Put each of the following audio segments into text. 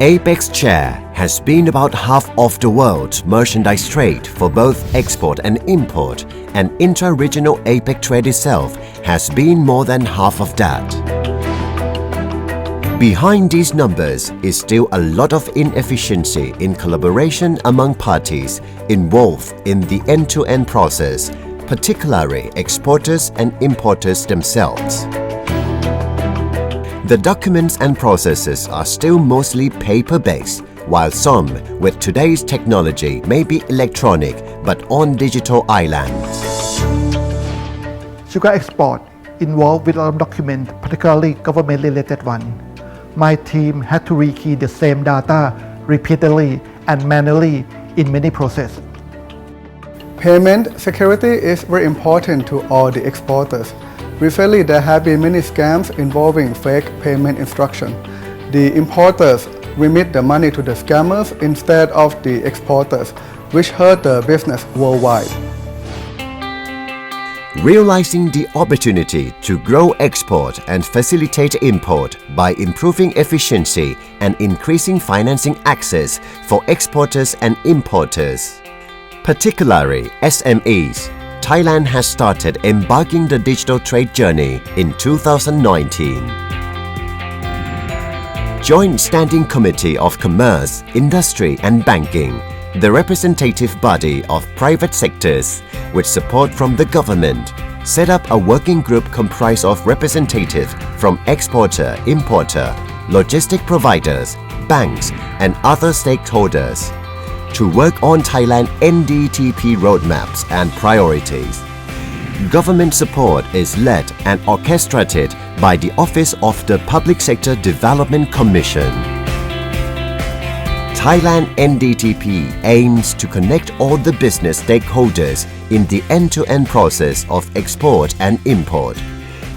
APEX share has been about half of the world's merchandise trade for both export and import, and intra-regional APEC trade itself has been more than half of that. Behind these numbers is still a lot of inefficiency in collaboration among parties involved in the end-to-end process, particularly exporters and importers themselves. The documents and processes are still mostly paper-based, while some with today's technology may be electronic but on digital islands. Sugar export involved with a lot of documents, particularly government-related one. My team had to rekey the same data repeatedly and manually in many processes. Payment security is very important to all the exporters. Recently, there have been many scams involving fake payment instructions. The importers remit the money to the scammers instead of the exporters, which hurt the business worldwide. Realizing the opportunity to grow export and facilitate import by improving efficiency and increasing financing access for exporters and importers, particularly SMEs, Thailand has started embarking the digital trade journey in 2019. Joint Standing Committee of Commerce, Industry and Banking, the representative body of private sectors, with support from the government, set up a working group comprised of representatives from exporter, importer, logistic providers, banks and other stakeholders to work on Thailand NDTP roadmaps and priorities. Government support is led and orchestrated by the Office of the Public Sector Development Commission. Thailand NDTP aims to connect all the business stakeholders in the end-to-end process of export and import,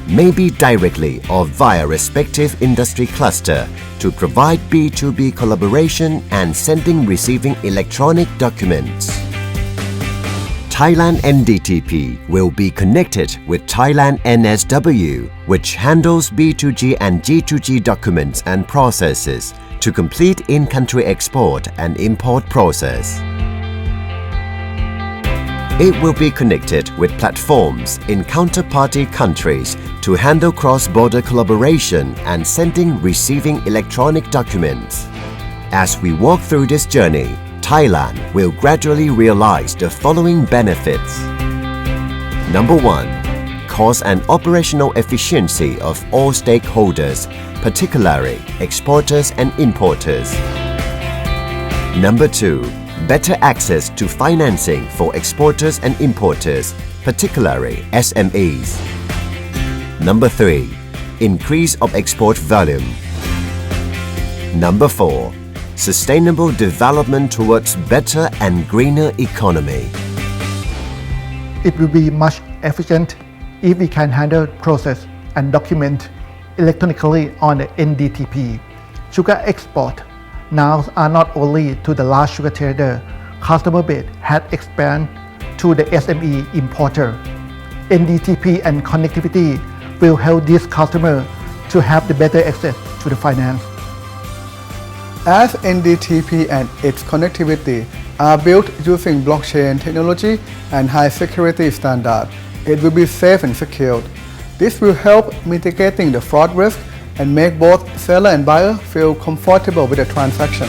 maybe directly or via respective industry cluster, to provide B2B collaboration and sending-receiving electronic documents. Thailand NDTP will be connected with Thailand NSW, which handles B2G and G2G documents and processes to complete in-country export and import process. It will be connected with platforms in counterparty countries to handle cross-border collaboration and sending-receiving electronic documents. As we walk through this journey, Thailand will gradually realize the following benefits. Number 1. Cost and operational efficiency of all stakeholders, particularly exporters and importers. Number 2. Better access to financing for exporters and importers, particularly SMEs. Number 3. Increase of export volume. Number 4. Sustainable development towards better and greener economy. It will be much efficient if we can handle process and document electronically on the NDTP. Sugar export now are not only to the large sugar trader. Customer base has expanded to the SME importer. NDTP and connectivity will help this customer to have the better access to the finance. As NDTP and its connectivity are built using blockchain technology and high security standards, it will be safe and secured. This will help mitigating the fraud risk and make both seller and buyer feel comfortable with the transaction.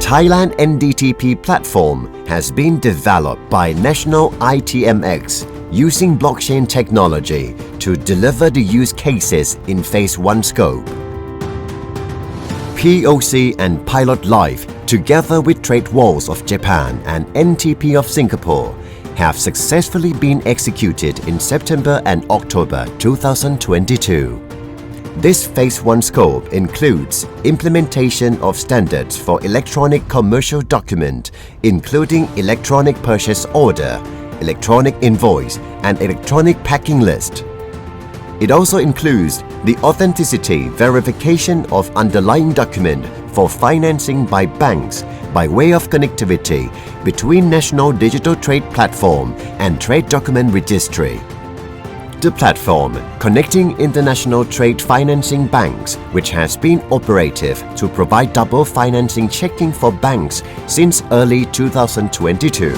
Thailand NDTP platform has been developed by National ITMX using blockchain technology to deliver the use cases in Phase 1 scope. POC and Pilot Life, together with TradeWaltz of Japan and NTP of Singapore, have successfully been executed in September and October 2022. This Phase 1 scope includes implementation of standards for electronic commercial document, including electronic purchase order, electronic invoice, and electronic packing list. It also includes the authenticity verification of underlying document for financing by banks by way of connectivity between National Digital Trade Platform and Trade Document Registry. the platform connecting international trade financing banks, which has been operative to provide double financing checking for banks since early 2022.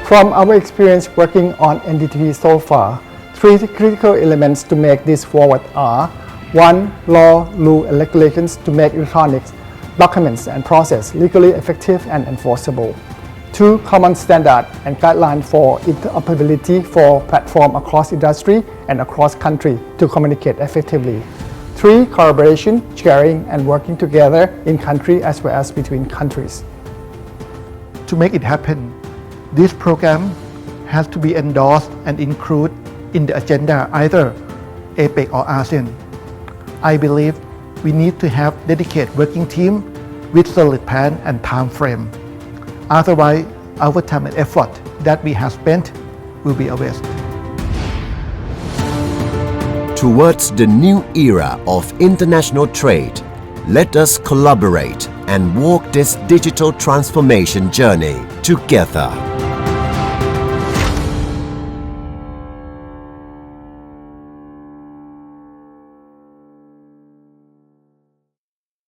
From our experience working on NDTP so far, three critical elements to make this forward are: 1. Law, rule and regulations to make electronic documents and process legally effective and enforceable. 2. Common standard and guidelines for interoperability for platform across industry and across country to communicate effectively. 3. Collaboration, sharing and working together in country as well as between countries. To make it happen, this program has to be endorsed and included in the agenda either APEC or ASEAN. I believe we need to have dedicated working team with solid plan and time frame. Otherwise, our time and effort that we have spent will be a waste. Towards the new era of international trade, let us collaborate and walk this digital transformation journey together.